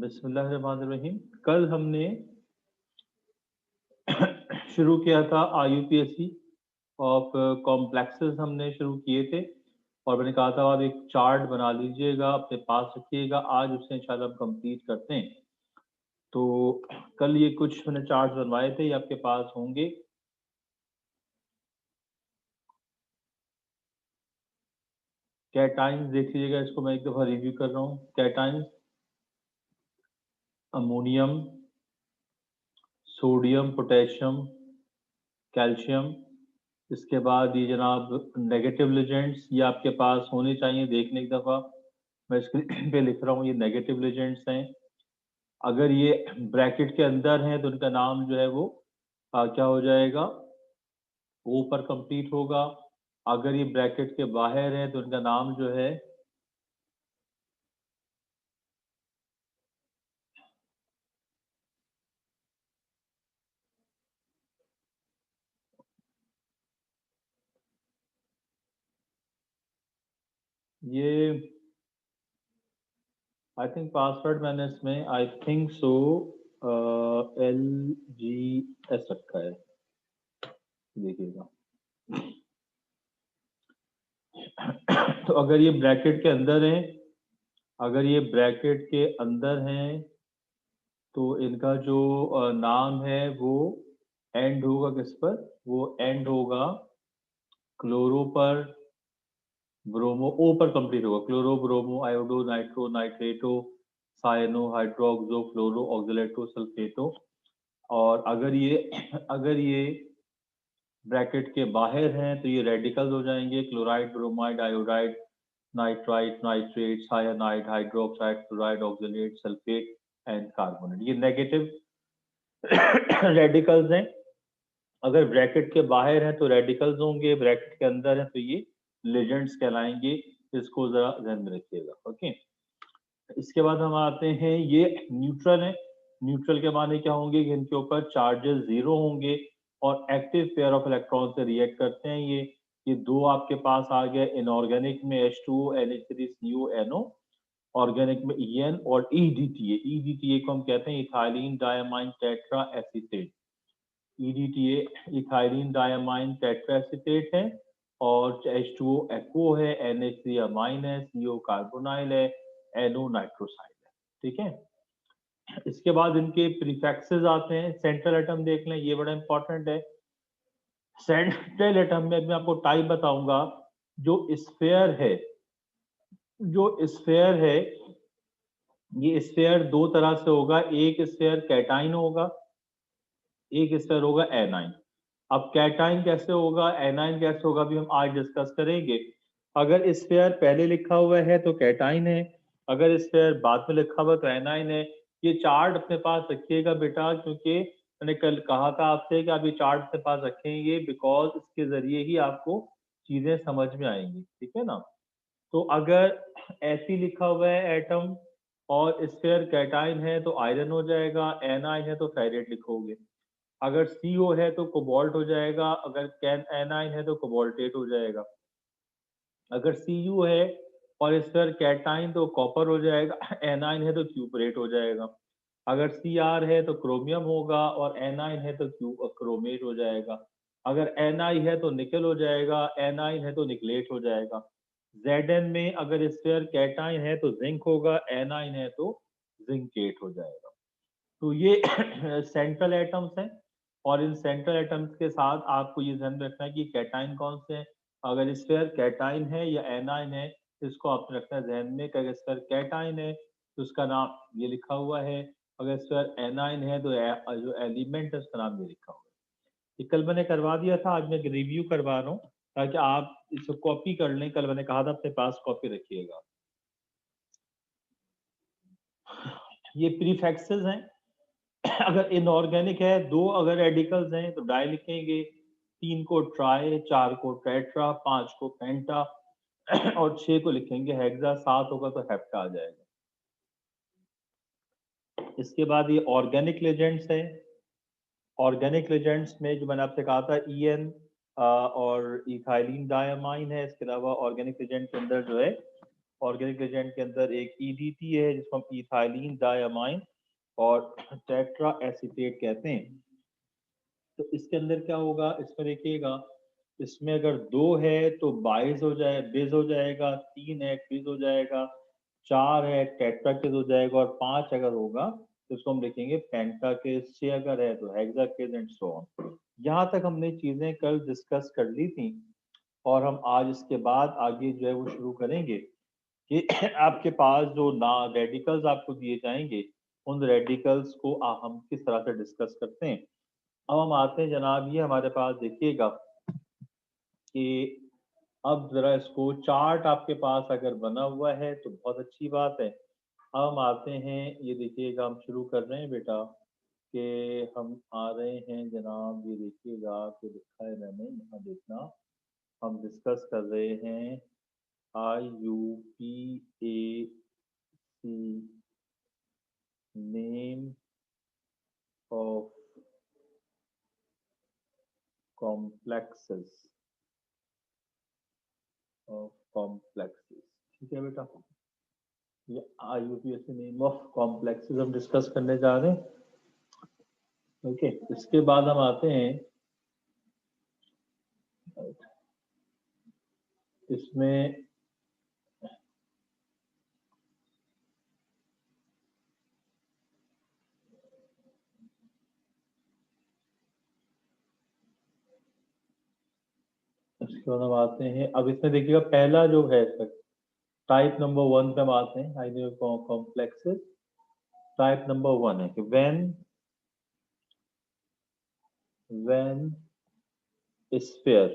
बिस्मिल्लाहिर्रहमानिर्रहीम। कल हमने शुरू किया था IUPAC ऑफ कॉम्प्लेक्सेस हमने शुरू किए थे और मैंने कहा था आप एक चार्ट बना लीजिएगा, अपने पास रखिएगा। आज उसे इंशाल्लाह हम कंप्लीट करते हैं। तो कल ये कुछ मैंने चार्ट बनवाए थे, ये आपके पास होंगे। कैटाइंस देख लीजिएगा, इसको मैं एक दफ़ा रिव्यू कर रहा हूँ। Cations ammonium, sodium, potassium, calcium. इसके बाद ये जनाब नेगेटिव लेजेंड्स, ये आपके पास होने चाहिए। देखने एक दफ़ा मैं स्क्रीन पे लिख रहा हूँ, ये नेगेटिव लेजेंड्स हैं। अगर ये ब्रैकेट के अंदर हैं तो उनका नाम जो है वो क्या हो जाएगा, ओ पर कंप्लीट होगा। अगर ये ब्रैकेट के बाहर है तो उनका नाम जो है ये, आई थिंक पासवर्ड मैंने इसमें आई थिंक सो LGS रखा है, देखिएगा। तो अगर ये ब्रैकेट के अंदर है, अगर ये ब्रैकेट के अंदर हैं तो इनका जो नाम है वो एंड होगा किस पर, वो एंड होगा क्लोरो पर, ब्रोमो ओ पर कंप्लीट होगा। Chloro, bromo, iodo, nitro, nitrato, cyano, hydroxo, fluoro, oxalato, sulphato. और अगर ये ब्रैकेट के बाहर हैं तो ये रेडिकल्स हो जाएंगे। Chloride, bromide, iodide, nitrite, nitrate, cyanide, hydroxide, chloride, oxalate, sulphate and carbonate. ये नेगेटिव रेडिकल्स हैं। अगर ब्रैकेट के बाहर हैं तो रेडिकल्स होंगे, ब्रैकेट के अंदर हैं तो ये लेजेंड्स कहलाएंगे। इसको जरा ध्यान में रखिएगा। ओके, इसके बाद हम आते हैं, ये न्यूट्रल है। न्यूट्रल के माने क्या होंगे कि इनके ऊपर चार्जेस जीरो होंगे और एक्टिव पेयर ऑफ इलेक्ट्रॉन से रिएक्ट करते हैं। ये दो आपके पास आ गए। इनऑर्गेनिक में H2O, NH3, CO, NO। Organic में EN और EDTA। EDTA को हम कहते हैं ethylene diamine tetra acetate. EDTA ethylene diamine tetra acetate है और H2O एक्वो है, NH3 अमाइन है, CO कार्बोनाइल है, NO नाइट्रोसाइल है। ठीक है, इसके बाद इनके प्रीफिक्सेस आते हैं। सेंट्रल एटम देख लें, ये बड़ा इंपॉर्टेंट है। सेंट्रल एटम में मैं आपको टाइप बताऊंगा। जो स्फेयर है, जो स्फेयर है, ये स्फेयर दो तरह से होगा। एक स्फेयर कैटाइन होगा, एक स्फेयर होगा एनाइन। अब कैटाइन कैसे होगा, एनाइन कैसे होगा, भी हम आज डिस्कस करेंगे। अगर स्फेयर पहले लिखा हुआ है तो कैटाइन है, अगर स्फेयर बाद में लिखा हुआ तो एनाइन है। ये चार्ट अपने पास रखिएगा बेटा, क्योंकि मैंने कल कहा था आपसे कि आप ये चार्ट अपने पास रखेंगे, बिकॉज इसके जरिए ही आपको चीजें समझ में आएंगी। ठीक है ना। तो अगर ऐसी लिखा हुआ है एटम और स्फेयर कैटाइन है तो आयरन हो जाएगा, एनाइन है तो फेरेट लिखोगे। अगर CO है तो कोबाल्ट हो जाएगा, अगर कैन एनाइन है तो कोबाल्टेट हो जाएगा। अगर CU है और इस पर कैटाइन तो कॉपर हो जाएगा, एनाइन है तो क्यूपरेट हो जाएगा। अगर Cr है तो क्रोमियम होगा और एनाइन है तो क्रोमेट हो जाएगा। अगर Na है तो निकल हो जाएगा, एनाइन है तो निकलेट हो जाएगा। Zn में अगर स्फेयर कैटाइन है तो जिंक होगा, एनाइन है तो जिंकेट हो जाएगा। तो ये सेंट्रल एटम्स हैं और इन सेंट्रल एटम्स के साथ आपको ये ध्यान रखना है कि कैटाइन कौन से हैं। अगर स्फेयर कैटाइन है या एनाइन है, इसको आपने रखना है ध्यान में कि अगर स्फेयर कैटाइन है तो उसका नाम ये लिखा हुआ है, अगर स्फेयर एनाइन है तो जो एलिमेंट है उसका नाम ये लिखा हुआ है। ये कल मैंने करवा दिया था, आज मैं रिव्यू करवा रहा हूँ ताकि आप इसको कॉपी कर लें। कल मैंने कहा था अपने पास कॉपी रखिएगा। ये प्रीफिक्सेस हैं। अगर इनऑर्गेनिक है, दो अगर रेडिकल्स हैं तो डाई लिखेंगे, तीन को ट्राई, चार को टेट्रा, पांच को पेंटा और छह को लिखेंगे हेक्सा, सात होगा तो हेप्टा आ जाएगा। इसके बाद ये ऑर्गेनिक लेजेंड्स हैं। ऑर्गेनिक लेजेंड्स में जो मैंने आपसे कहा था EN और इथाइलिन डायमाइन है। इसके अलावा ऑर्गेनिक लेजेंड के अंदर जो है ऑर्गेनिक एजेंट के अंदर एक ईडीटी है जिसको हम इथाइलिन डायमाइन और टेट्रा एसीटेट कहते हैं। तो इसके अंदर क्या होगा, इसमें देखिएगा, इसमें अगर 2 है तो 22 हो जाए बेस हो जाएगा, 3 है क्विज हो जाएगा, 4 है टेट्राकेज हो जाएगा, और 5 अगर होगा तो इसको हम लिखेंगे पेंटाकेज, 6 अगर है तो हेक्साकेज एंड सो ऑन। यहाँ तक हमने चीजें कल डिस्कस कर ली थी और हम आज इसके बाद आगे जो है वो शुरू करेंगे कि आपके पास जो ना रेडिकल्स आपको दिए जाएंगे उन रेडिकल्स को हम किस तरह से डिस्कस करते हैं। अब हम आते हैं जनाब, ये हमारे पास देखिएगा कि अब जरा इसको चार्ट आपके पास अगर बना हुआ है तो बहुत अच्छी बात है। अब हम आते हैं, ये देखिएगा हम शुरू कर रहे हैं बेटा कि हम आ रहे हैं जनाब, ये देखिएगा कि लिखा है मैंने, यहाँ देखना, हम डिस्कस कर रहे हैं IUPAC नेम ऑफ कॉम्प्लेक्सेस ठीक है बेटा, ये IUPAC नेम ऑफ कॉम्प्लेक्सेस हम डिस्कस करने जा रहे हैं। ओके, इसके बाद हम आते हैं इसमें, इसके बाद हम आते हैं, अब इसमें देखिएगा पहला जो है टाइप नंबर 1 पे हम आते हैं, आइडियल कॉम्प्लेक्सेस। टाइप नंबर 1 है कि when sphere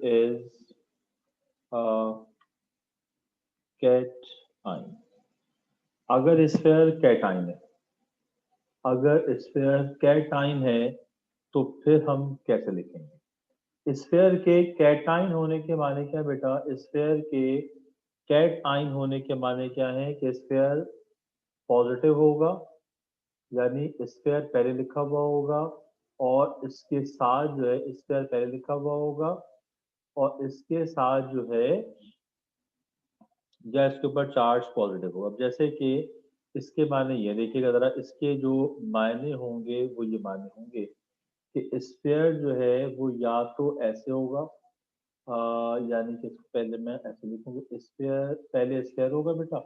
is a cation, अगर स्फीयर कैटाइन है, अगर स्फीयर कैटाइन है तो फिर हम कैसे लिखेंगे? स्फीयर के कैटाइन होने के माने क्या बेटा? स्फीयर के कैटाइन होने के माने क्या है कि स्फीयर पॉजिटिव होगा, यानी स्फीयर पहले लिखा हुआ होगा, और इसके साथ जो है स्फीयर पहले लिखा हुआ होगा, और इसके साथ जो है या इसके ऊपर चार्ज पॉजिटिव होगा। अब जैसे कि इसके माने ये देखिएगा जरा, इसके जो मायने होंगे वो ये माने होंगे कि स्फीयर जो है वो या तो ऐसे होगा, यानी कि इसको पहले मैं ऐसे लिखूंगा, स्फीयर पहले स्फीयर होगा बेटा,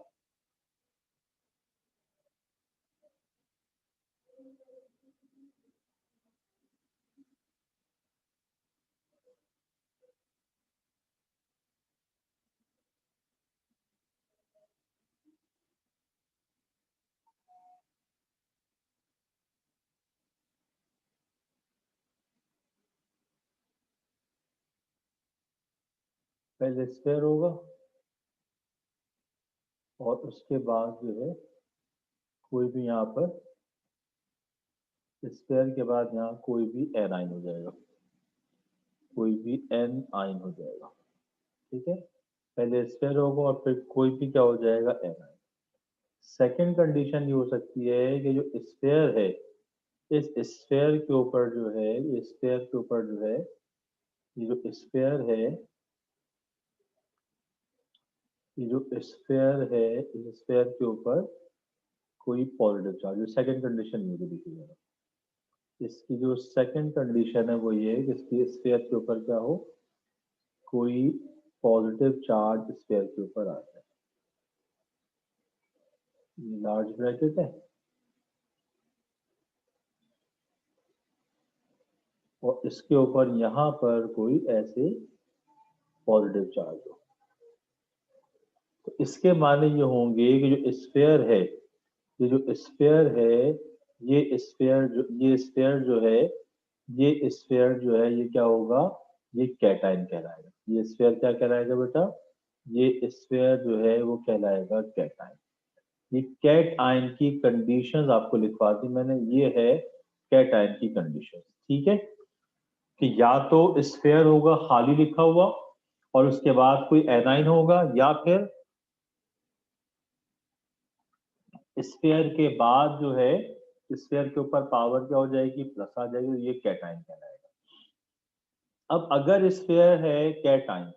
पहले स्फीयर होगा और उसके बाद जो है कोई भी यहाँ पर स्फीयर के बाद यहाँ कोई भी एन आइन हो जाएगा, कोई भी एन आइन हो जाएगा। ठीक है, पहले स्फीयर होगा और फिर कोई भी क्या हो जाएगा, एन आइन। सेकेंड कंडीशन ये हो सकती है कि जो स्फीयर है, इस स्फीयर के ऊपर जो है, ये स्फीयर के ऊपर जो है, ये जो स्फीयर है, ये जो स्फीयर है, इस स्फीयर के ऊपर कोई पॉजिटिव चार्ज, जो सेकंड कंडीशन ये देखिएगा, इसकी जो सेकंड कंडीशन है वो ये है कि इसकी स्फीयर के ऊपर क्या हो, कोई पॉजिटिव चार्ज स्फीयर के ऊपर आ जाए। ये लार्ज ब्रैकेट है और इसके ऊपर यहाँ पर कोई ऐसे पॉजिटिव चार्ज हो, तो इसके माने ये होंगे कि जो स्फीयर है, ये जो स्फीयर है, ये स्फीयर जो, ये स्फीयर जो है, ये स्फीयर जो है ये क्या होगा, ये कैटाइन कहलाएगा। ये स्फीयर क्या कहलाएगा बेटा? ये स्फीयर जो है वो कहलाएगा कैटाइन। ये कैटाइन की कंडीशंस आपको लिखवा दी मैंने, ये है कैटाइन की कंडीशंस। ठीक है, कि या तो स्फीयर होगा खाली लिखा हुआ और उसके बाद कोई एनाइन होगा, या फिर स्फीयर के बाद जो है स्फीयर के ऊपर पावर क्या हो जाएगी, प्लस आ जाएगी, तो ये कैटाइन कहलाएगा। अब अगर स्फीयर है कैटाइन,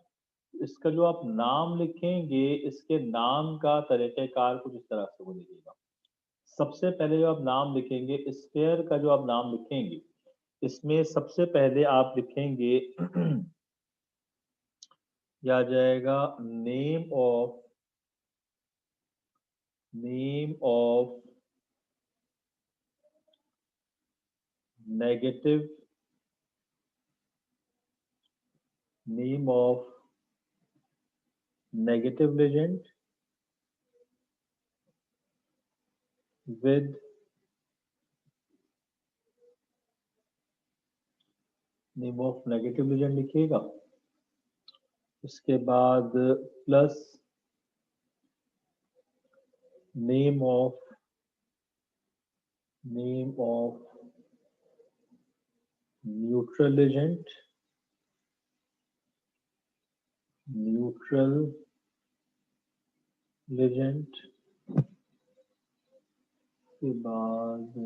इसका जो आप नाम लिखेंगे, इसके नाम का तरीक़ेकार कुछ इस तरह से वो लिखिएगा। सबसे पहले जो आप नाम लिखेंगे, स्फीयर का जो आप नाम लिखेंगे, इसमें सबसे पहले आप लिखेंगे या आ जाएगा name of negative, name of negative ligand with name of negative legend लिखिएगा। उसके बाद plus name of neutral agent, के बाद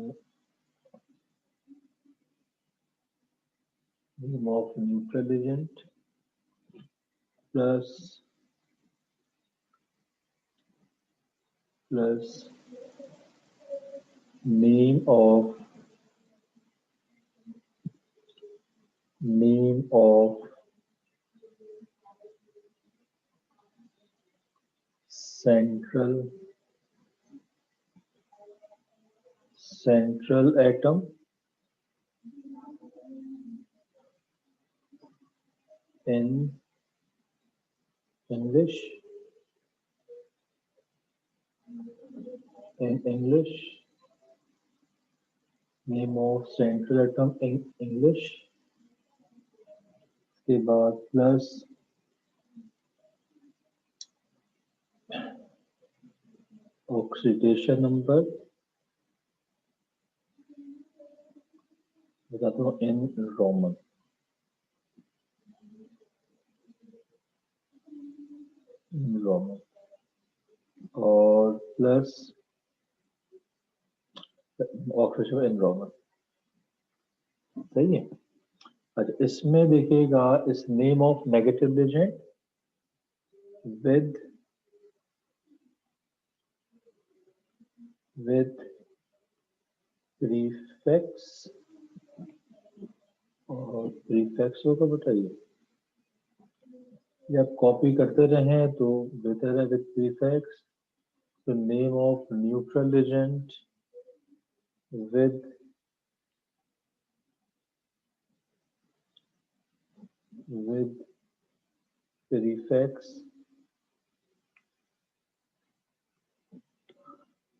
name of neutral agent plus name of central atom in English, name of central atom in English, के बाद plus oxidation number, बताता हूँ in Roman, और प्लस ऑक्सीडेशन इन रोमन। सही है। अच्छा, इसमें देखिएगा, इस name of negative agent with prefix, और प्रीफिक्स होगा, बताइए जब कॉपी करते रहें तो बेहतर है विद प्रीफिक्स। तो name of neutral agent with prefix,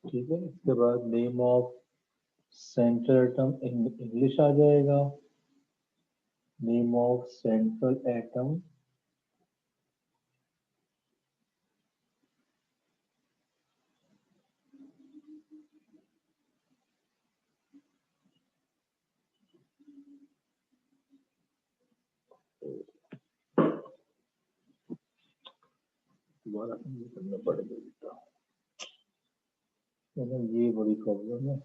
ठीक है। इसके बाद name of central atom English आ जाएगा, नेम ऑफ सेंट्रल एटम दोबारा करना पड़ेगा, ये बड़ी प्रॉब्लम है।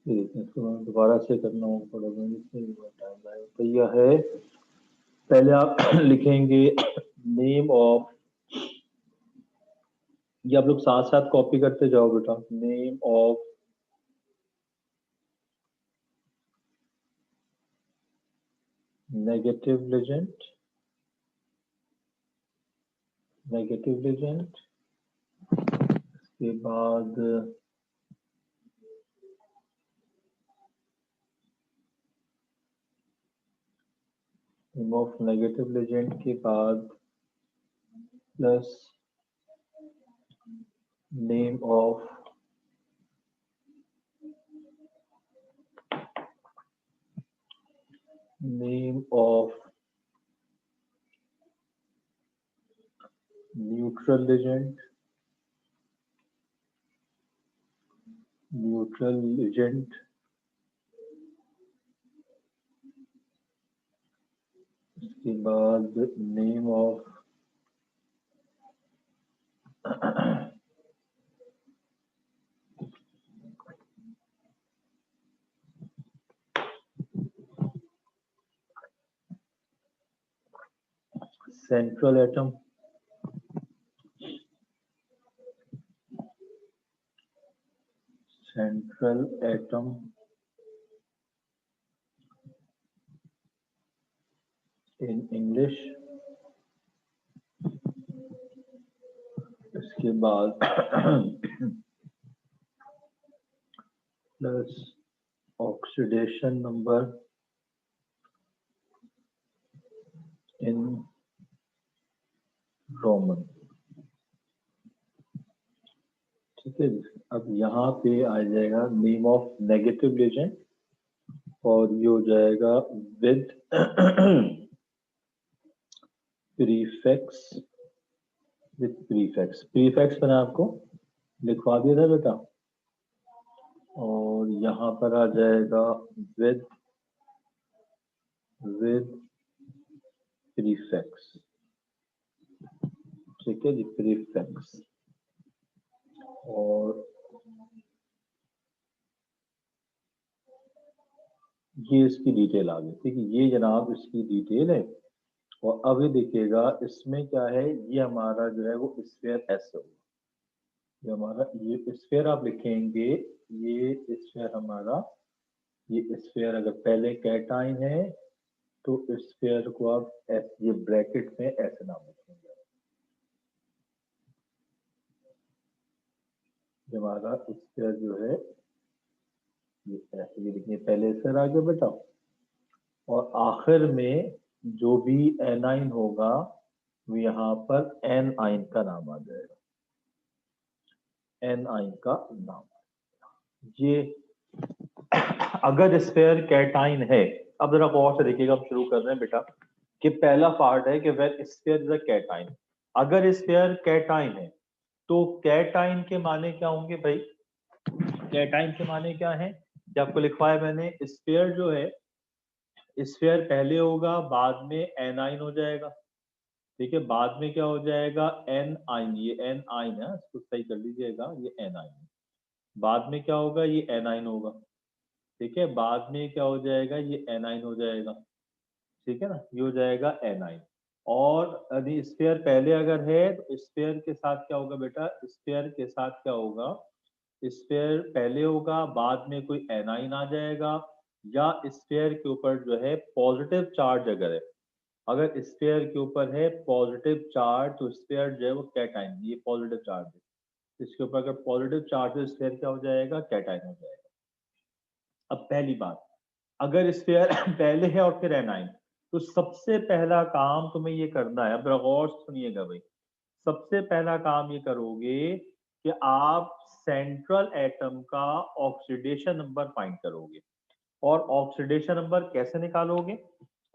इसको दोबारा से करना पड़ेगा, तो यह है। पहले आप लिखेंगे नेम ऑफ, ये आप लोग साथ साथ कॉपी करते जाओ बेटा, नेम ऑफ नेगेटिव लेजेंड, के बाद नेम ऑफ नेगेटिव लेजेंड के बाद plus name of neutral agent, उसके बाद name of central atom in English. इसके बाद plus oxidation number in Roman. ठीक है, अब यहाँ पे आ जाएगा नेम ऑफ नेगेटिव लेजेंड और ये हो जाएगा विद प्रीफिक्स। प्रीफिक्स मैंने आपको लिखवा दिया था बेटा, और यहाँ पर आ जाएगा विद प्रीफिक्स। ठीक है जी, प्रीफिक्स। और ये इसकी डिटेल आ गई। ठीक है, ये जनाब इसकी डिटेल है। और अब ये देखिएगा इसमें क्या है, ये हमारा जो है वो स्फीयर एस होगा। ये हमारा ये स्फीयर आप लिखेंगे, ये स्फीयर हमारा, ये स्फीयर अगर पहले कैटाइन है तो स्फीयर को आप एस, ये ब्रैकेट में ऐसे नाम लिखेंगे। हमारा स्फीयर जो है ये ऐसे, ये लिखिए पहले स्फीयर आगे बेटा, और आखिर में जो भी एनाइन होगा वो यहाँ पर एन आइन का नाम आ जाएगा, एन आइन का नाम। ये अगर स्फीयर कैटाइन है, अब जरा गौर से देखिएगा, हम शुरू कर रहे हैं बेटा कि पहला पार्ट है कि when sphere is a cation. अगर स्फीयर कैटाइन है तो कैटाइन के माने क्या होंगे भाई? कैटाइन के माने क्या है कि आपको लिखवाया मैंने, स्फीयर जो है, स्फीयर पहले होगा, बाद में एनाइन हो जाएगा। ठीक है, बाद में क्या हो जाएगा? एन आइन। ये एन आइन है, इसको सही कर लीजिएगा, ये एन आइन है। बाद में क्या होगा? ये एनाइन होगा। ठीक है, बाद में क्या हो जाएगा? ये एनाइन हो जाएगा। ठीक है ना, ये हो जाएगा एनाइन। और यदि स्फीयर पहले अगर है तो स्फीयर के साथ क्या होगा बेटा? स्फीयर के साथ क्या होगा? स्फीयर पहले होगा, बाद में कोई एनाइन आ जाएगा, या स्फीयर के ऊपर जो है पॉजिटिव चार्ज अगर है, अगर स्फीयर के ऊपर है पॉजिटिव चार्ज तो स्फीयर जो है वो कैटाइन, ये पॉजिटिव चार्ज है, इसके ऊपर अगर पॉजिटिव चार्ज है स्फीयर क्या हो जाएगा? कैटाइन हो जाएगा। अब पहली बात, अगर स्फीयर पहले है और फिर एनाइन, तो सबसे पहला काम तुम्हें ये करना है, अब गौर से सुनिएगा भाई, सबसे पहला काम ये करोगे कि आप सेंट्रल एटम का ऑक्सीडेशन नंबर फाइंड करोगे। और ऑक्सीडेशन नंबर कैसे निकालोगे?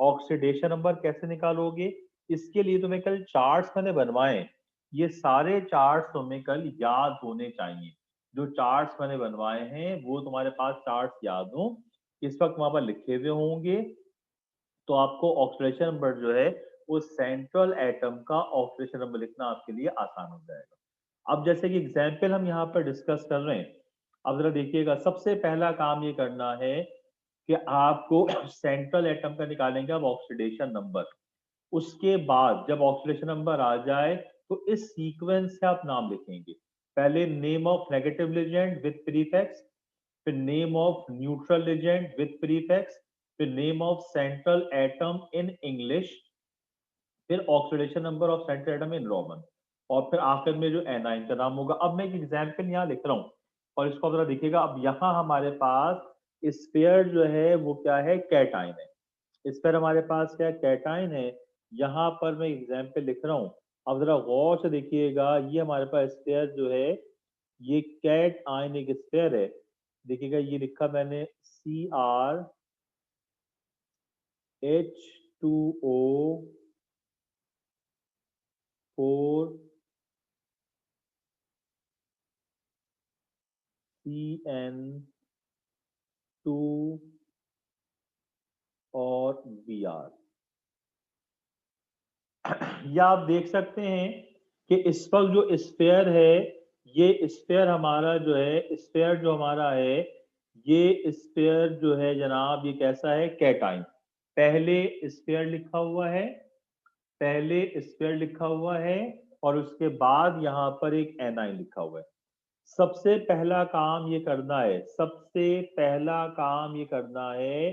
ऑक्सीडेशन नंबर कैसे निकालोगे? इसके लिए तुम्हें कल चार्ट्स मैंने बनवाए, ये सारे चार्ट्स तुम्हें कल याद होने चाहिए। जो चार्ट्स मैंने बनवाए हैं वो तुम्हारे पास चार्ट्स याद हो, इस वक्त वहां पर लिखे हुए होंगे, तो आपको ऑक्सीडेशन नंबर जो है वो सेंट्रल एटम का ऑक्सीडेशन नंबर लिखना आपके लिए आसान हो जाएगा। अब जैसे कि एग्जाम्पल हम यहाँ पर डिस्कस कर रहे हैं, अब जरा देखिएगा, सबसे पहला काम ये करना है कि आपको सेंट्रल एटम का निकालेंगे अब ऑक्सीडेशन नंबर। उसके बाद जब ऑक्सीडेशन नंबर आ जाए तो इस सीक्वेंस से आप नाम लिखेंगे। पहले name of negative ligand with prefix, फिर name of neutral ligand with prefix, फिर name of central atom in English, फिर oxidation number of central atom in Roman, और फिर आखिर में जो एनाइन का नाम होगा। अब मैं एक एग्जाम्पल यहाँ लिख रहा हूँ और इसको आप जरा देखिएगा। अब यहाँ हमारे पास स्फीयर जो है वो क्या है? कैटाइन है। स्फीयर हमारे पास क्या है? कैटाइन है। यहाँ पर मैं एग्जाम्पल लिख रहा हूँ, अब जरा गौर से देखिएगा, ये हमारे पास स्फीयर जो है ये कैट आइन एक स्फीयर है। देखिएगा ये लिखा मैंने CrH2O4 CN2 और Br। या आप देख सकते हैं कि इस वक्त जो स्फीयर है, ये स्फीयर हमारा जो है, स्फीयर जो हमारा है, ये स्फीयर जो है जनाब, ये कैसा है? कैटाइन। पहले स्फीयर लिखा हुआ है, पहले स्फीयर लिखा हुआ है और उसके बाद यहाँ पर एक एनाइन लिखा हुआ है। सबसे पहला काम ये करना है, सबसे पहला काम ये करना है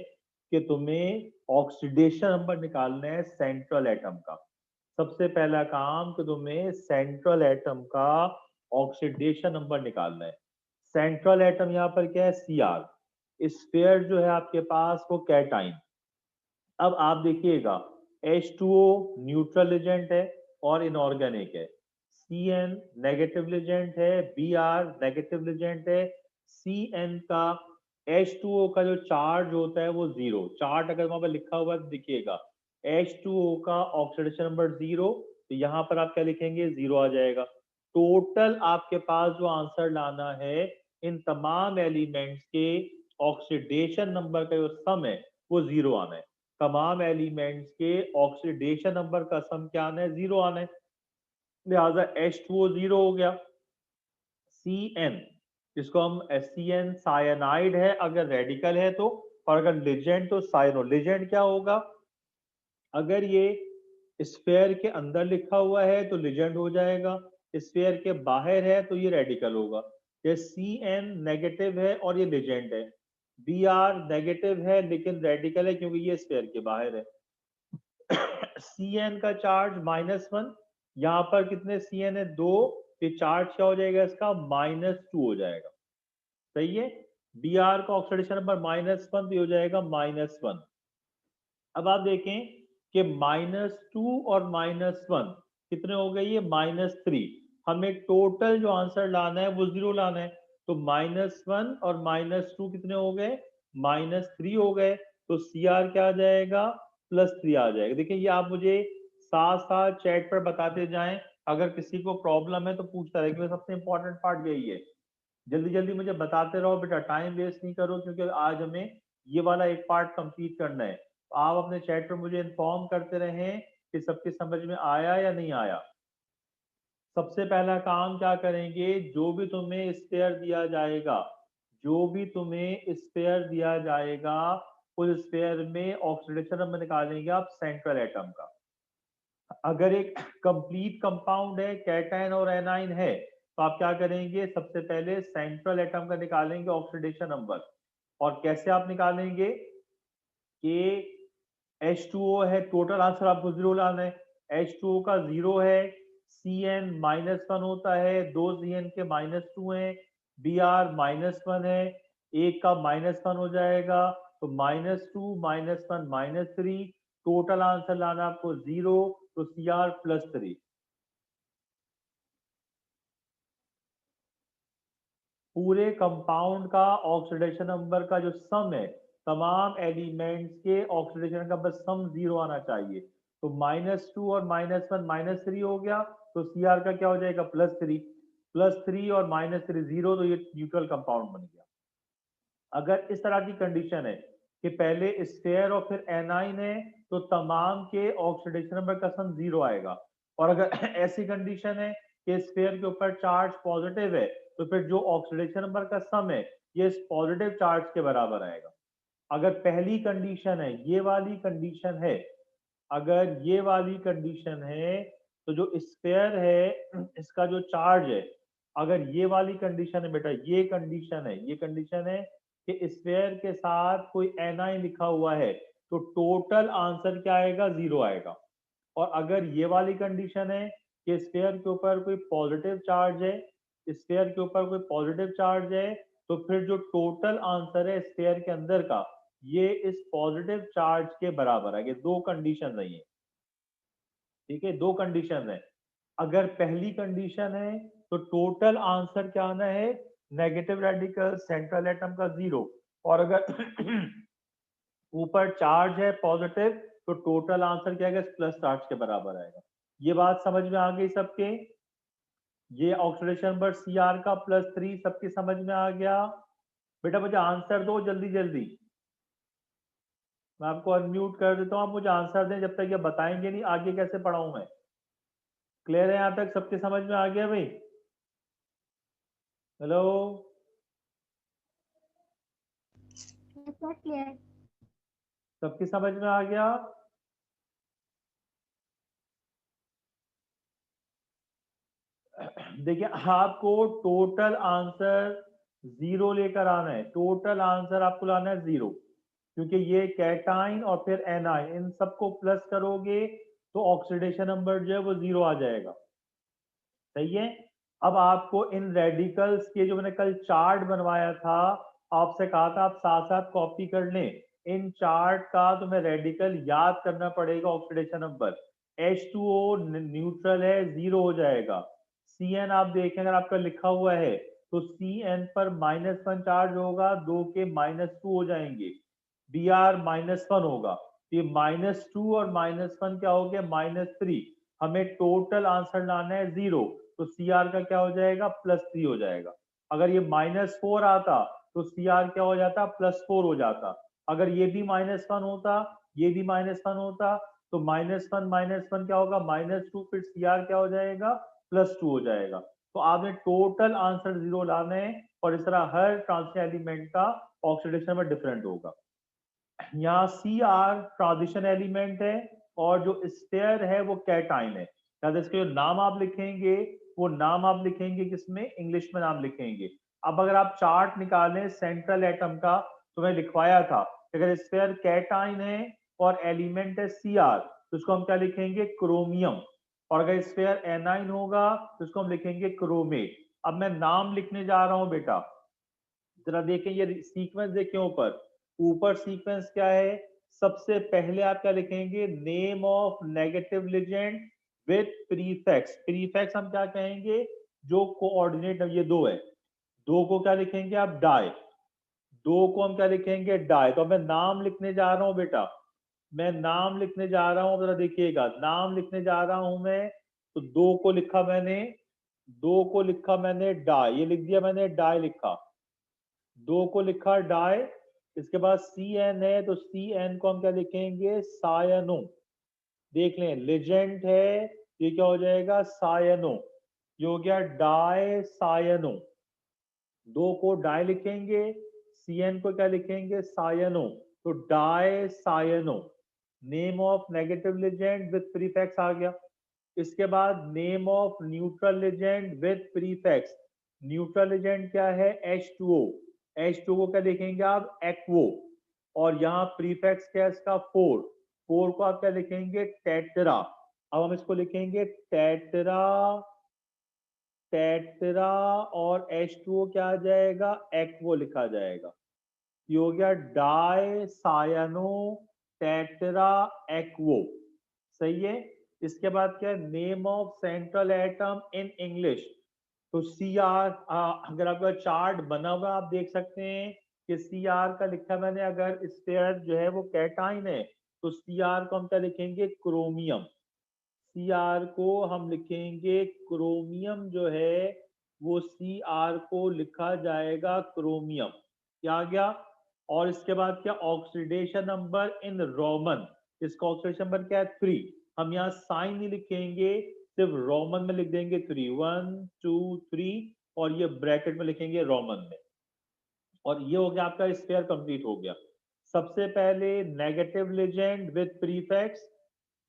कि तुम्हें ऑक्सीडेशन नंबर निकालना है सेंट्रल एटम का। सबसे पहला काम कि तुम्हें सेंट्रल एटम का ऑक्सीडेशन नंबर निकालना है। सेंट्रल एटम यहाँ पर क्या है, Cr। स्फीयर जो है आपके पास वो कैटाइन। अब आप देखिएगा H2O न्यूट्रल एजेंट है और इनऑर्गेनिक है, Cn नेगेटिव एजेंट है, Br नेगेटिव एजेंट है। Cn का H2O का जो चार्ज होता है वो जीरो, चार्ट अगर वहां पर लिखा हुआ है तो देखिएगा H2O का ऑक्सीडेशन नंबर जीरो, तो यहाँ पर आप क्या लिखेंगे, जीरो आ जाएगा। टोटल आपके पास जो आंसर लाना है इन तमाम एलिमेंट्स के ऑक्सीडेशन नंबर का जो सम है वो जीरो आना है। तमाम एलिमेंट्स के ऑक्सीडेशन नंबर का सम क्या आना है, जीरो आना है। लिहाजा H2O जीरो हो गया। Cn जिसको हम Cn साइनाइड है अगर रेडिकल है तो, और अगर लिजेंड तो साइनो। लिजेंड क्या होगा, अगर ये स्फीयर के अंदर लिखा हुआ है तो लिजेंड हो जाएगा, स्फीयर के बाहर है तो ये रेडिकल होगा। ये Cn नेगेटिव है और ये लिजेंड है, Br नेगेटिव है लेकिन रेडिकल है क्योंकि ये स्फीयर के बाहर है। Cn का चार्ज -1, यहाँ पर कितने Cn है, दो, ये चार्ज क्या हो जाएगा इसका, -2 हो जाएगा। सही है। Br का ऑक्सीडेशन नंबर -1 भी हो जाएगा -1। अब आप देखें कि -2 और -1 कितने हो गए, ये -3। हमें टोटल जो आंसर लाना है वो जीरो लाना है, तो -1 और -2 कितने हो गए, -3 हो गए। तो Cr क्या आ जाएगा, +3 आ जाएगा। देखिए ये आप मुझे साथ साथ चैट पर बताते जाएं, अगर किसी को प्रॉब्लम है तो पूछता रहे, क्योंकि सबसे इंपॉर्टेंट पार्ट यही है। जल्दी जल्दी मुझे बताते रहो बेटा, टाइम वेस्ट नहीं करो, क्योंकि आज हमें ये वाला एक पार्ट कंप्लीट करना है। तो आप अपने चैट पर मुझे इन्फॉर्म करते रहें कि सबकी समझ में आया या नहीं आया। सबसे पहला काम क्या करेंगे, जो भी तुम्हें स्पेयर दिया जाएगा, जो भी तुम्हें स्पेयर दिया जाएगा उस स्पेयर में ऑक्सीडेशन नंबर निकालेंगे आप सेंट्रल एटम का। अगर एक कंप्लीट कंपाउंड है, कैटायन और एनाइन है, तो आप क्या करेंगे, सबसे पहले सेंट्रल एटम का निकालेंगे ऑक्सीडेशन नंबर। और कैसे आप निकालेंगे कि H2O है, टोटल आंसर आपको जीरो लाना है। H2O का जीरो है, Cn -1 होता है, दो Cn के -2 है, Br -1 है, एक का -1 हो जाएगा, तो -2 -1 -3, टोटल आंसर लाना आपको जीरो, तो Cr +3। पूरे कंपाउंड का ऑक्सीडेशन नंबर का जो सम है, तमाम एलिमेंट्स के ऑक्सीडेशन का बस सम जीरो आना चाहिए। तो -2 और -1 -3 हो गया, तो Cr का क्या हो जाएगा, +3। +3 और -3 जीरो, तो ये न्यूट्रल कंपाउंड बन गया। अगर इस तरह की कंडीशन है कि पहले स्फीयर और फिर एनाइन है, तो तमाम के ऑक्सीडेशन नंबर का सम जीरो आएगा। और अगर ऐसी कंडीशन है कि स्फीयर के ऊपर चार्ज पॉजिटिव है, तो फिर जो ऑक्सीडेशन नंबर का सम है ये इस पॉजिटिव चार्ज के बराबर आएगा। अगर पहली कंडीशन है, ये वाली कंडीशन है, अगर ये वाली कंडीशन है, तो जो स्फीयर है इसका जो चार्ज है, अगर ये वाली कंडीशन है बेटा, ये कंडीशन है, ये कंडीशन है कि स्फीयर के साथ कोई एनाइन लिखा हुआ है, तो टोटल आंसर क्या आएगा, जीरो आएगा। और अगर ये वाली कंडीशन है कि स्फीयर के ऊपर कोई पॉजिटिव चार्ज है, स्फीयर के ऊपर कोई पॉजिटिव चार्ज है, तो फिर जो टोटल आंसर है स्फीयर के अंदर का, ये इस पॉजिटिव चार्ज के बराबर है। ये दो कंडीशन है ये, ठीक है, दो कंडीशन है। अगर पहली कंडीशन है तो टोटल आंसर क्या आना है, नेगेटिव रेडिकल सेंट्रल एटम का जीरो। और अगर ऊपर चार्ज है पॉजिटिव, तो टोटल आंसर क्या आएगा, प्लस चार्ज के बराबर आएगा। ये बात समझ में आ गई सबके, ये ऑक्सीडेशन नंबर Cr का +3 सबकी समझ में आ गया। बेटा मुझे आंसर दो जल्दी जल्दी, मैं आपको अनम्यूट कर देता हूँ, आप मुझे आंसर दें, जब तक ये बताएंगे नहीं आगे कैसे पढ़ाऊं मैं। क्लियर है यहाँ तक, सबके समझ में आ गया भाई, हेलो, क्लियर। सबकी समझ में आ गया। देखिए आपको टोटल आंसर 0 लेकर आना है, टोटल आंसर आपको लाना है 0, क्योंकि ये कैटाइन और फिर एनाइन इन सबको प्लस करोगे तो ऑक्सीडेशन नंबर जो है वो 0 आ जाएगा। सही है। अब आपको इन रेडिकल्स के जो मैंने कल चार्ट बनवाया था, आपसे कहा था आप साथ साथ कॉपी कर लें, इन चार्ट का तुम्हें रेडिकल याद करना पड़ेगा। ऑक्सीडेशन नंबर H2O न्यूट्रल है, 0 हो जाएगा। Cn आप देखें अगर आपका लिखा हुआ है तो Cn पर -1 चार्ज होगा, 2 के -2 हो जाएंगे, Br -1 होगा, ये -2 और -1 क्या हो गया -3। हमें टोटल आंसर लाना है 0, तो Cr का क्या हो जाएगा +3 हो जाएगा। अगर ये -4 आता तो Cr क्या हो जाता +4 हो जाता। अगर ये भी -1 होता, ये भी -1 होता, तो -1 क्या होगा -2, फिर Cr क्या हो जाएगा +2 हो जाएगा। तो आपने टोटल आंसर 0 लाना है और इस तरह हर ट्रांजिशन एलिमेंट का ऑक्सीडेशन में डिफरेंट होगा। यहाँ Cr ट्रांजिशन एलिमेंट है और जो स्टेयर है वो कैटाइन है। याद इसके जो नाम आप लिखेंगे वो नाम आप लिखेंगे किसमें, इंग्लिश में नाम लिखेंगे। अब अगर आप चार्ट निकालें सेंट्रल एटम का, तो मैं लिखवाया था अगर स्टेयर कैटाइन है और एलिमेंट है Cr तो इसको हम क्या लिखेंगे क्रोमियम, और अगर स्फेयर एनाइन होगा तो इसको हम लिखेंगे क्रोमेट। अब मैं नाम लिखने जा रहा हूं बेटा, जरा देखें ये सीक्वेंस देखें, ऊपर ऊपर सीक्वेंस क्या है। सबसे पहले आप क्या लिखेंगे, name of negative ligand with prefix. Prefix हम क्या कहेंगे, जो कोऑर्डिनेट ये दो है, दो को क्या लिखेंगे आप डाई, दो को हम क्या लिखेंगे डाई। तो अब मैं नाम लिखने जा रहा हूं बेटा, मैं नाम लिखने जा रहा हूं, जरा देखिएगा नाम लिखने जा रहा हूं मैं। तो दो को लिखा मैंने, दो को लिखा मैंने डाई, ये लिख दिया मैंने डाई लिखा, दो को लिखा डाई। इसके बाद Cn है तो Cn को हम क्या लिखेंगे सायनो। देख लें लिजेंड है, ये क्या हो जाएगा सायनो, ये हो गया डाई सायनो। दो को डाई लिखेंगे, Cn को क्या लिखेंगे सायनो, तो di cyano. Name of negative ligand with prefix आ गया। इसके बाद name of neutral ligand with prefix. Neutral ligand क्या है H2O, H2O को क्या लिखेंगे आप एक्वो, और यहाँ प्रीफिक्स क्या है इसका 4, 4 को आप क्या लिखेंगे टेट्रा। अब हम इसको लिखेंगे टेट्रा, टेट्रा और H2O क्या आ जाएगा एक्वो लिखा जाएगा। ये हो गया डाई सायनो टेट्रा एक्वो। सही है। इसके बाद क्या है name of central atom in English, तो Cr, अगर आपका चार्ट बना हुआ आप देख सकते हैं कि Cr का लिखा मैंने, अगर स्टेयर जो है वो कैटाइन है तो Cr को हम क्या लिखेंगे क्रोमियम, Cr को हम लिखेंगे क्रोमियम जो है वो Cr को लिखा जाएगा क्रोमियम। क्या आ गया। और इसके बाद क्या ऑक्सीडेशन नंबर इन रोमन, इसका ऑक्सीडेशन नंबर क्या है 3। हम यहाँ साइन नहीं लिखेंगे, सिर्फ रोमन में लिख देंगे 3, 1 2 3, और ये ब्रैकेट में लिखेंगे रोमन में। और ये हो गया आपका स्फीयर कंप्लीट हो गया। सबसे पहले नेगेटिव लेजेंड विथ प्रीफिक्स,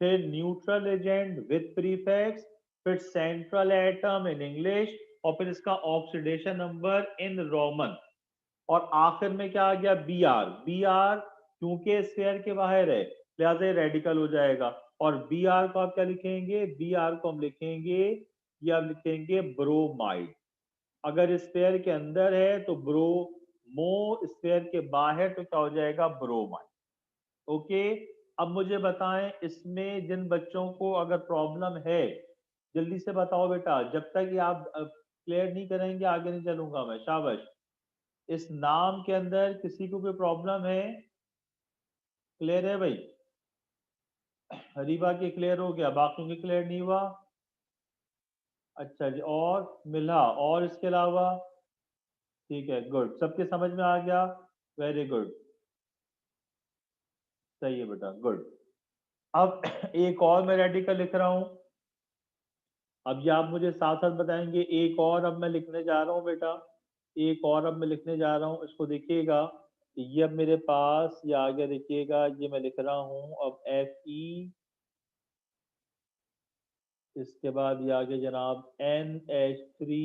फिर न्यूट्रल एजेंट विथ प्रीफिक्स, फिर सेंट्रल एटम इन इंग्लिश, और फिर इसका ऑक्सीडेशन नंबर इन रोमन, और आखिर में क्या आ गया बी आर। बी आर क्योंकि स्फीयर के बाहर है लिहाजा ये रेडिकल हो जाएगा। और बी आर को आप क्या लिखेंगे, बी आर को हम लिखेंगे, ये आप लिखेंगे ब्रोमाइड। अगर स्फीयर के अंदर है तो ब्रोमो, स्फीयर के बाहर तो क्या हो जाएगा ब्रोमाइड। ओके। अब मुझे बताएं इसमें जिन बच्चों को अगर प्रॉब्लम है जल्दी से बताओ बेटा, जब तक ये आप क्लियर नहीं करेंगे आगे नहीं चलूंगा मैं। शाबाश। इस नाम के अंदर किसी को कोई प्रॉब्लम है, क्लियर है भाई। हरीबा की क्लियर हो गया, बाकियों की क्लियर नहीं हुआ। अच्छा जी, और मिला, और इसके अलावा ठीक है गुड, सबके समझ में आ गया, वेरी गुड, सही है बेटा गुड। अब एक और मैं रेडिकल लिख रहा हूं, अब ये आप मुझे साथ साथ बताएंगे। एक और अब मैं लिखने जा रहा हूँ बेटा, एक और अब मैं लिखने जा रहा हूँ, इसको देखिएगा। ये अब मेरे पास ये आ गया, देखिएगा ये मैं लिख रहा हूँ अब Fe इसके बाद ये आगे जनाब NH3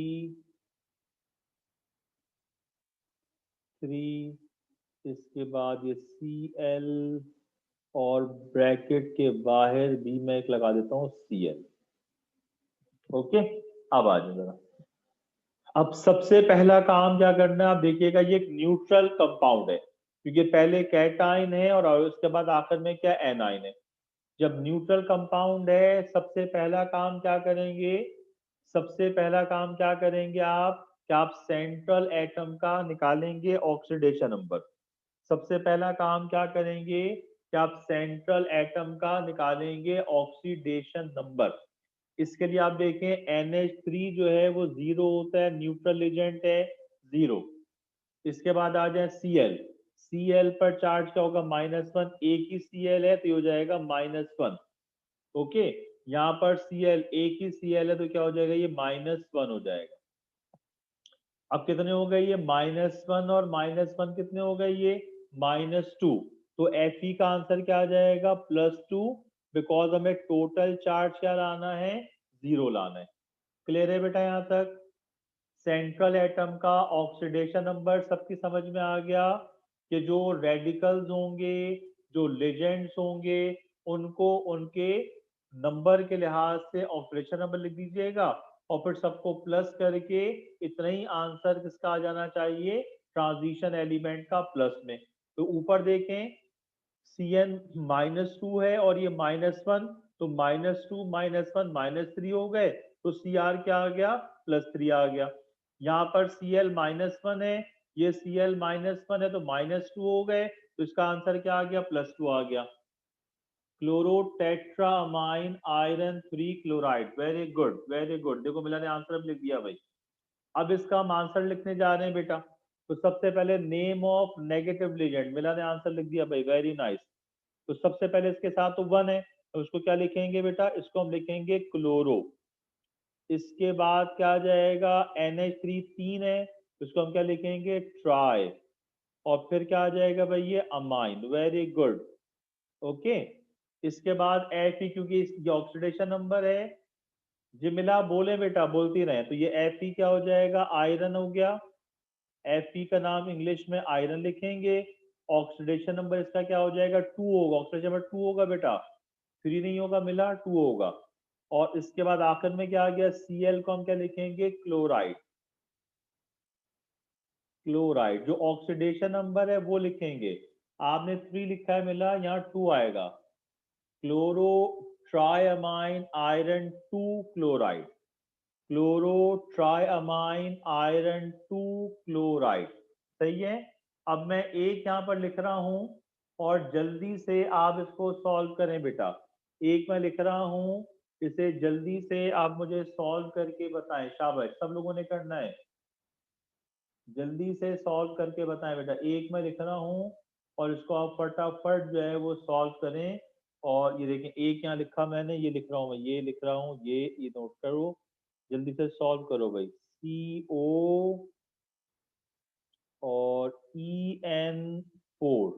इसके बाद ये Cl और ब्रैकेट के बाहर भी मैं एक लगा देता हूँ Cl। ओके, अब आ जाए जरा। अब सबसे पहला काम क्या करना है, आप देखिएगा ये एक न्यूट्रल कंपाउंड है क्योंकि पहले कैटाइन है और उसके बाद आखिर में क्या एनाइन है। जब न्यूट्रल कंपाउंड है सबसे पहला काम क्या करेंगे, सबसे पहला काम क्या करेंगे आप, क्या आप सेंट्रल एटम का निकालेंगे ऑक्सीडेशन नंबर। सबसे पहला काम क्या करेंगे कि आप सेंट्रल एटम का निकालेंगे ऑक्सीडेशन नंबर। इसके लिए आप देखें NH3 जो है वो 0 होता है, न्यूट्रल एजेंट है 0। इसके बाद आ जाए Cl पर चार्ज क्या होगा -1, एक ही Cl है तो ये हो जाएगा -1। ओके, यहाँ पर Cl एक ही Cl है तो क्या हो जाएगा, ये -1 हो जाएगा। अब कितने हो गए ये -1 और -1 कितने हो गए ये -2। तो Fe का आंसर क्या आ जाएगा +2, बिकॉज हमें टोटल चार्ज क्या लाना है 0 लाना है। क्लियर है बेटा यहाँ तक। सेंट्रल एटम का ऑक्सीडेशन नंबर सबकी समझ में आ गया कि जो रेडिकल्स होंगे, जो लिजेंड्स होंगे, उनको उनके नंबर के लिहाज से ऑक्सीडेशन नंबर लिख दीजिएगा और फिर सबको प्लस करके इतना ही आंसर किसका आ जाना चाहिए, ट्रांजिशन एलिमेंट का प्लस में। तो ऊपर देखें Cn -2 है और ये -1, तो -2 -1 -3 हो गए, तो Cr क्या आ गया +3 आ गया। यहाँ पर Cl -1 है, ये Cl -1 है तो -2 हो गए, तो इसका आंसर क्या आ गया +2 आ गया। Chlorotetrammine iron 3 chloride, very good very good. देखो मिला ने आंसर अब लिख दिया भाई। अब इसका हम आंसर लिखने जा रहे हैं बेटा। तो सबसे पहले नेम ऑफ नेगेटिव लिगेंड, मिला ने आंसर लिख दिया भाई, वेरी नाइस। तो सबसे पहले इसके साथ तो 1 है तो उसको क्या लिखेंगे बेटा, इसको हम लिखेंगे क्लोरो। इसके बाद क्या आ जाएगा NH3 3 है तो इसको हम क्या लिखेंगे ट्राई। और फिर क्या आ जाएगा भाई ये अमाइन, वेरी गुड। ओके, इसके बाद Fe क्योंकि इसकी ऑक्सीडेशन नंबर है, जिमिला बोले बेटा बोलती रहे, तो ये Fe क्या हो जाएगा आयरन हो गया। Fe का नाम इंग्लिश में आयरन लिखेंगे। ऑक्सीडेशन नंबर इसका क्या हो जाएगा 2 होगा, ऑक्सीडेशन नंबर 2 होगा बेटा, 3 नहीं होगा, मिला 2 होगा। और इसके बाद आखिर में क्या आ गया Cl को हम क्या लिखेंगे क्लोराइड। क्लोराइड जो ऑक्सीडेशन नंबर है वो लिखेंगे, आपने 3 लिखा है मिला, यहाँ 2 आएगा। Chloro triammine iron 2 chloride, chloro triammine iron 2 chloride, सही है। अब मैं एक यहाँ पर लिख रहा हूं और जल्दी से आप इसको सॉल्व करें बेटा। एक मैं लिख रहा हूं, इसे जल्दी से आप मुझे सॉल्व करके बताएं, शाबाश सब लोगों ने करना है, जल्दी से सॉल्व करके बताएं बेटा। एक मैं लिख रहा हूं और इसको आप फटाफट जो है वो सॉल्व करें। और ये देखें एक यहाँ लिखा मैंने, ये लिख रहा हूँ मैं, ये लिख रहा हूँ, ये नोट करो, जल्दी से सॉल्व करो भाई। CO और EN4,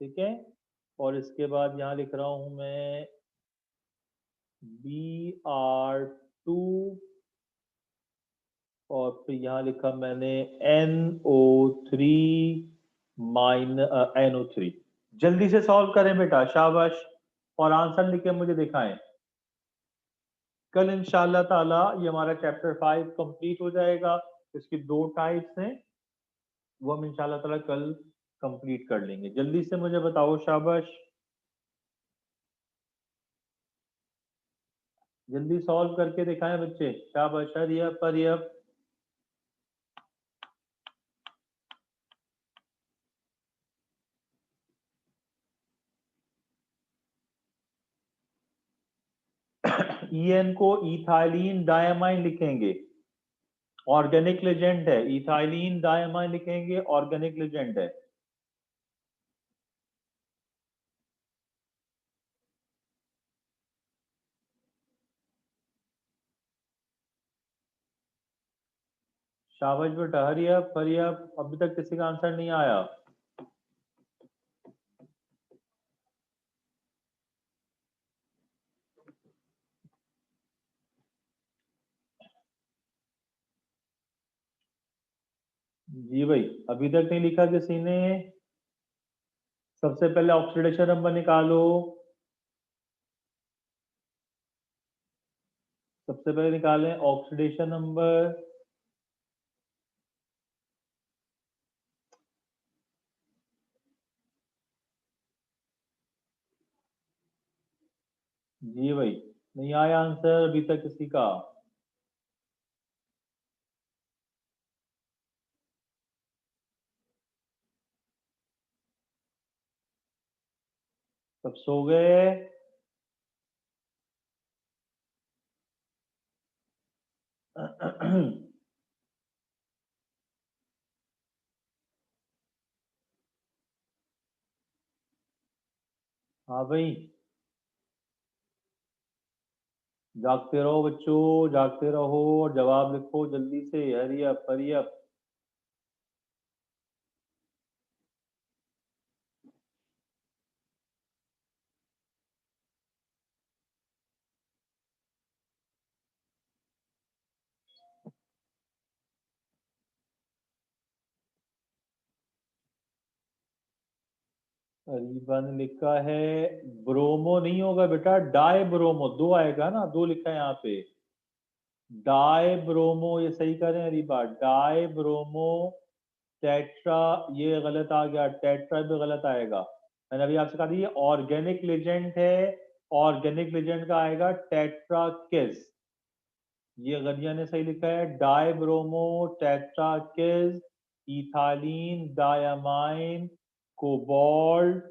ठीक है। और इसके बाद यहाँ लिख रहा हूँ मैं Br2 और फिर यहाँ लिखा मैंने NO3 NO3। जल्दी से सॉल्व करें बेटा, शाबाश, और आंसर लिख के मुझे दिखाएं। कल इंशाल्लाह ताला ये हमारा चैप्टर 5 कंप्लीट हो जाएगा। इसकी 2 टाइप्स हैं, वो हम इंशाल्लाह ताला कल कंप्लीट कर लेंगे। जल्दी से मुझे बताओ, शाबाश, जल्दी सॉल्व करके दिखाएं बच्चे, शाबाश, हरी अप हरी अप। EN को इथाइलिन डायमाइन लिखेंगे, ऑर्गेनिक लेजेंड है, इथाइलिन डायमाइन लिखेंगे, ऑर्गेनिक लेजेंड है। शाबाश बेटा, हरी अप हरी अप। अभी तक किसी का आंसर नहीं आया। जी भाई, अभी तक नहीं लिखा किसी ने? सबसे पहले ऑक्सीडेशन नंबर निकालो। सबसे पहले निकालें ऑक्सीडेशन नंबर। जी भाई, नहीं आया आंसर अभी तक किसी का? सब सो गए? हाँ भाई, जागते रहो बच्चों, जागते रहो और जवाब लिखो जल्दी से। Hurry up, hurry up. Areeba ने लिखा है ब्रोमो नहीं होगा बेटा, डाई ब्रोमो। दो आएगा ना, दो लिखा है यहाँ पे। डाई ब्रोमो, ये सही करें अरीबा, डाई ब्रोमो टेट्रा। ये गलत आ गया, टेट्रा भी गलत आएगा। मैंने अभी आपसे कहा था ये ऑर्गेनिक लेजेंड है। ऑर्गेनिक लेजेंड का आएगा टेट्रा किस। ये गनिया ने सही लिखा है, डाई ब्रोमो टेट्रा किस इथाइलिन डायमाइन कोबाल्ट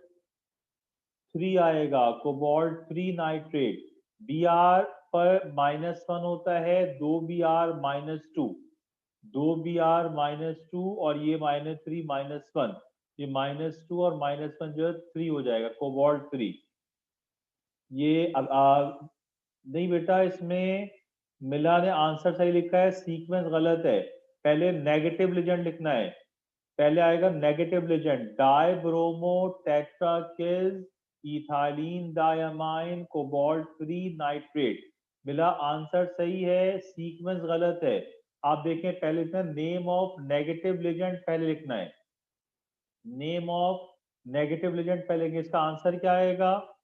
3 आएगा, कोबाल्ट 3 नाइट्रेट। बी आर पर -1 होता है, 2 Br-2, 2 Br-2 और ये -3 -1। ये -2 और -1 जो है 3 हो जाएगा, कोबाल्ट 3। ये नहीं बेटा, इसमें मिला ने आंसर सही लिखा है, सीक्वेंस गलत है। पहले नेगेटिव लेजेंड लिखना है। पहले आएगा negative legend, die bromo tetrakis ethylene diamine cobalt 3 nitrate. मिला आंसर सही है, सीक्वेंस गलत है। आप देखें, पहले लिखना है नेम ऑफ नेगेटिव लेजेंड, पहले लिखना है नेम ऑफ नेगेटिव लेजेंड पहले। इसका आंसर क्या आएगा?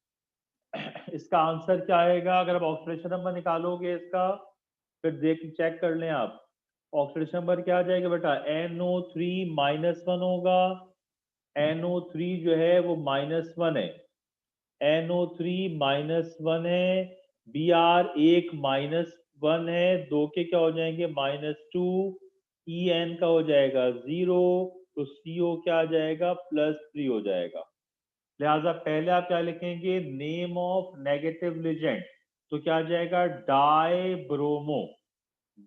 इसका आंसर क्या आएगा अगर आप ऑक्सीडेशन नंबर निकालोगे इसका? फिर देख चेक कर लें आप। ऑक्सीडेशन नंबर क्या आ जाएगा बेटा? NO3-1 होगा। NO3 जो है वो -1 है। NO3-1 है। Br एक -1 है, दो के क्या हो जाएंगे? -2। En का हो जाएगा 0, तो CO क्या आ जाएगा? +3 हो जाएगा। लिहाजा पहले आप क्या लिखेंगे? Name of negative legend. तो क्या आ जाएगा? Die bromo,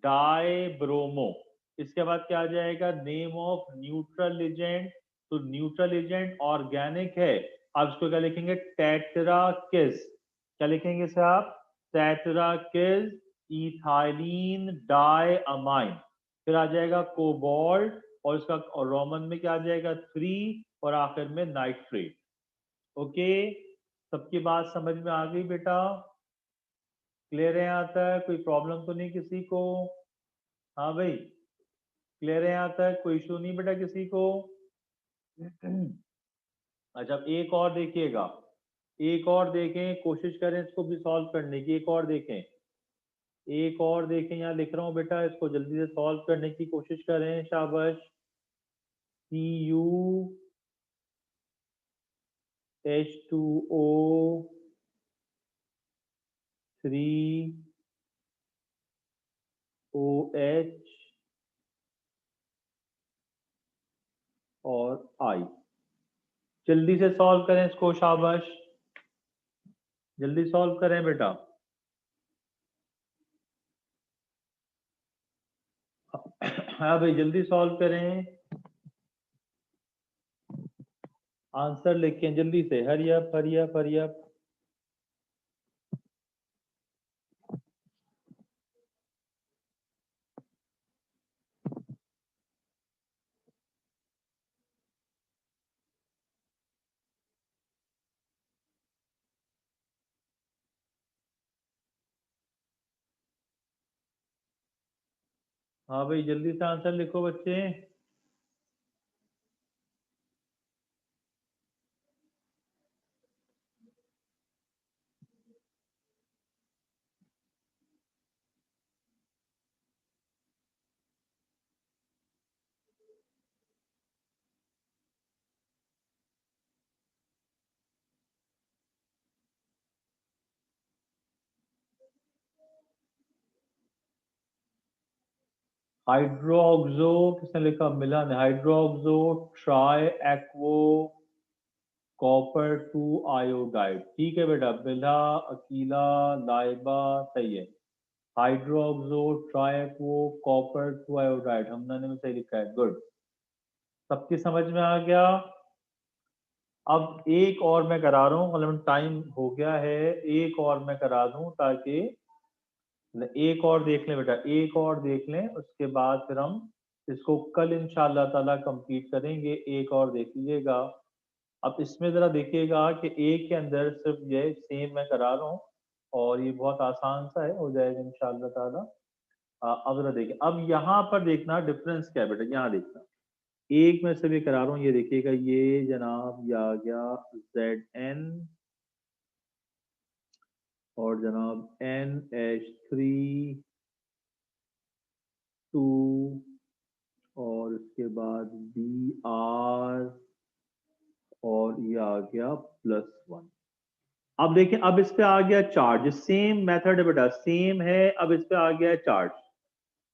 die bromo. इसके बाद क्या आ जाएगा? Name of neutral legend. तो न्यूट्रल लेजेंड ऑर्गेनिक है। आप इसको क्या लिखेंगे? टेट्राकिस। क्या लिखेंगे इसे आप? Tetrakis ethylenediamine. फिर आ जाएगा कोबाल्ट, और इसका रोमन में क्या आ जाएगा? 3, और आखिर में नाइट्रेट। ओके, सबकी बात समझ में आ गई बेटा? क्लियर है यहाँ तक? कोई प्रॉब्लम तो नहीं किसी को? हाँ भाई, क्लियर है यहाँ तक? कोई इशू नहीं बेटा किसी को? अच्छा, अब एक और देखिएगा। एक और देखें, कोशिश करें इसको भी सॉल्व करने की। एक और देखें, एक और देखें, यहाँ लिख रहा हूँ बेटा, इसको जल्दी से सॉल्व करने की कोशिश करें। शाबाश। CuH2O3OH और I। जल्दी से सॉल्व करें इसको, शाबाश। जल्दी सॉल्व करें बेटा। हाँ भाई, जल्दी सॉल्व करें। आंसर लिखें जल्दी से, hurry up, hurry up, hurry up. हाँ भाई, जल्दी से आंसर लिखो बच्चे। हाइड्रोक्सो किसने लिखा, मिला ने, हाइड्रोक्सो ट्राई एक्वो कॉपर 2 आयोडाइड। ठीक है बेटा, मिला, अकीला, लाइबा, सही है। हाइड्रोक्सो ट्राई एक्वो कॉपर 2 आयोडाइड, हमने में सही लिखा है, गुड। सबकी समझ में आ गया। अब एक और मैं करा रहा हूँ, मतलब टाइम हो गया है, एक और मैं करा दूं ताकि एक और देख लें बेटा, एक और देख लें, उसके बाद फिर हम इसको कल इंशाल्लाह ताला कंप्लीट करेंगे। एक और देख लीजिएगा। अब इसमें ज़रा देखिएगा कि एक के अंदर सिर्फ ये सेम मैं करा रहा हूँ और ये बहुत आसान सा है, हो जाएगा इंशाल्लाह ताला। अब ज़रा देखिए, अब यहाँ पर देखना डिफरेंस क्या है बेटा, यहाँ देखना। एक मैं से भी करा रहा हूँ, ये देखिएगा, ये जनाब ये आ गया ZN और जनाब NH3 2 और उसके बाद BR और ये आ गया +1। अब देखिए, अब इस पे आ गया चार्ज, सेम मेथड है बेटा, सेम है। अब इस पे आ गया है चार्ज,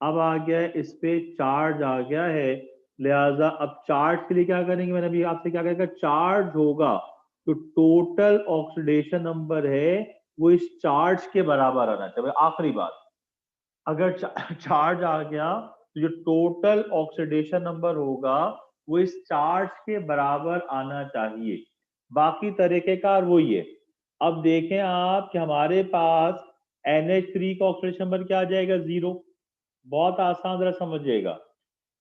अब आ गया है इस पे चार्ज आ गया है, लिहाजा अब चार्ज के लिए क्या करेंगे, मैंने अभी आपसे क्या कहा, चार्ज होगा तो टोटल ऑक्सीडेशन नंबर है वो इस चार्ज के बराबर आना चाहिए। आखिरी बात, अगर चार्ज आ गया तो जो टोटल ऑक्सीडेशन नंबर होगा वो इस चार्ज के बराबर आना चाहिए। बाकी तरीकेकार वही है। अब देखें आप कि हमारे पास NH3 का ऑक्सीडेशन नंबर क्या आ जाएगा, 0। बहुत आसान, जरा समझिएगा।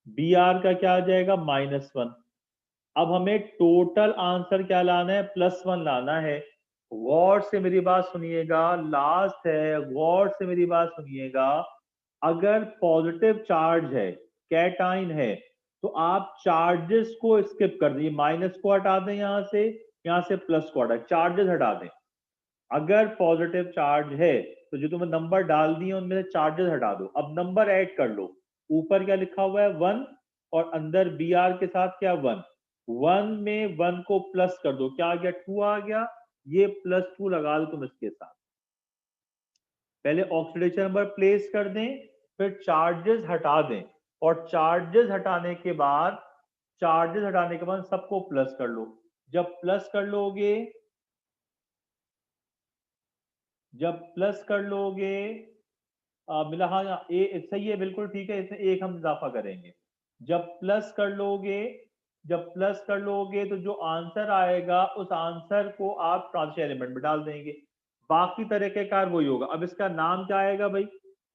Br का क्या आ जाएगा, -1। अब हमें टोटल आंसर क्या लाना है, +1 लाना है। गौर से मेरी बात सुनिएगा, लास्ट है, गौर से मेरी बात सुनिएगा। अगर पॉजिटिव चार्ज है, कैटाइन है, तो आप चार्जेस को स्किप कर दें, माइनस को हटा दें, यहां से प्लस को हटा, चार्जेस हटा दें। अगर पॉजिटिव चार्ज है तो जो तुमने नंबर डाल दिए उनमें से चार्जेस हटा दो। अब नंबर ऐड कर लो, ऊपर क्या लिखा हुआ है 1 और अंदर Br के साथ क्या 1, 1 में 1 को प्लस कर दो, क्या आ गया 2 आ गया, ये +2 लगा दो तुम इसके साथ। पहले ऑक्सीडेशन नंबर प्लेस कर दें, फिर चार्जेस हटा दें, और चार्जेस हटाने के बाद सबको प्लस कर लो। जब प्लस कर लोगे, मिला, हाँ सही है, बिल्कुल ठीक है, इसमें एक हम इजाफा करेंगे। जब प्लस कर लोगे तो जो आंसर आएगा उस आंसर को आप ट्रांजिशन एलिमेंट में डाल देंगे। बाकी तरीकेकार वही होगा। अब इसका नाम क्या आएगा भाई,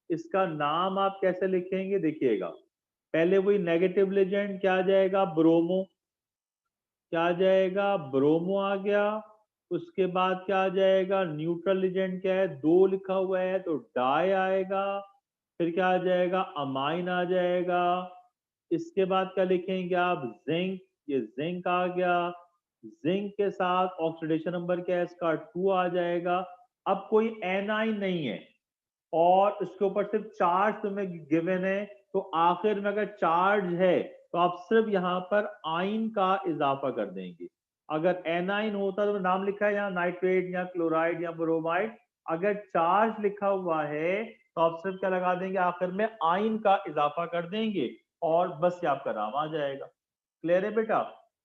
इसका नाम आप कैसे लिखेंगे, देखिएगा। पहले वही नेगेटिव लेजेंड क्या आ जाएगा, ब्रोमो, क्या आ जाएगा, ब्रोमो आ गया। उसके बाद क्या आ जाएगा, न्यूट्रल लेजेंड क्या है, 2 लिखा हुआ है तो डाई आएगा। फिर क्या आ जाएगा, अमाइन आ जाएगा। इसके बाद क्या लिखेंगे आप, जिंक, ये जिंक आ गया। जिंक के साथ ऑक्सीडेशन नंबर क्या है इसका, 2 आ जाएगा। अब कोई एनाइन नहीं है और उसके ऊपर सिर्फ चार्ज तुम्हें गिवन है, तो आखिर में अगर चार्ज है तो आप सिर्फ यहाँ पर आइन का इजाफा कर देंगे। अगर एनाइन होता तो नाम लिखा है यहाँ नाइट्रेट या क्लोराइड या ब्रोमाइड, अगर चार्ज लिखा हुआ है तो आप सिर्फ क्या लगा देंगे, आखिर में आइन का इजाफा कर देंगे और बस ये आपका नाम आ जाएगा। क्लियर है बेटा,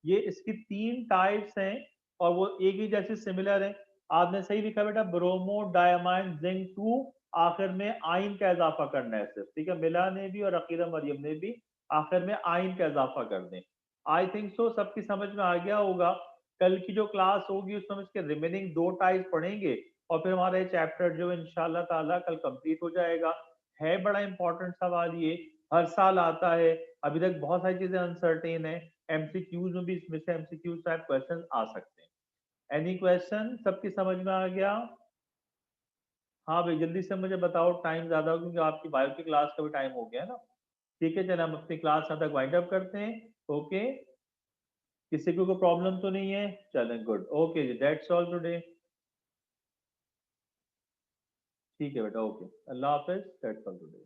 ये इसकी 3 टाइप्स हैं और वो एक ही जैसे सिमिलर है। आपने सही लिखा बेटा, ब्रोमो डायमाइन जिंक 2, आखिर में आइन का इजाफा करना है सिर्फ, ठीक है। मिला ने भी और अकीला मरियम ने भी आखिर में आइन का इजाफा कर दें। आई थिंक सो सबकी समझ में आ गया होगा। कल की जो क्लास होगी उसमें इसके रिमेनिंग 2 टाइप पढ़ेंगे और फिर हमारा ये चैप्टर जो इंशाल्लाह ताला कल कंप्लीट हो जाएगा। है बड़ा इंपॉर्टेंट सवाल ये, हर साल आता है, अभी तक बहुत सारी चीजें अनसर्टेन है। एमसीक्यूज में भी इसमें से एमसीक्यूज टाइप क्वेश्चन आ सकते हैं। एनी क्वेश्चन, सबकी समझ में आ गया? हाँ भाई जल्दी से मुझे बताओ, टाइम ज्यादा हो क्योंकि आपकी बायो की क्लास का भी टाइम हो गया है ना। ठीक है, चलो हम अपनी क्लास यहाँ तक वाइंड अप करते हैं। ओके, किसी को कोई प्रॉब्लम तो नहीं है? चलें, गुड, ओके जी, दैट्स ऑल टुडे। ठीक है बेटा, ओके, अल्लाह हाफिज, दैट्स ऑल टुडे।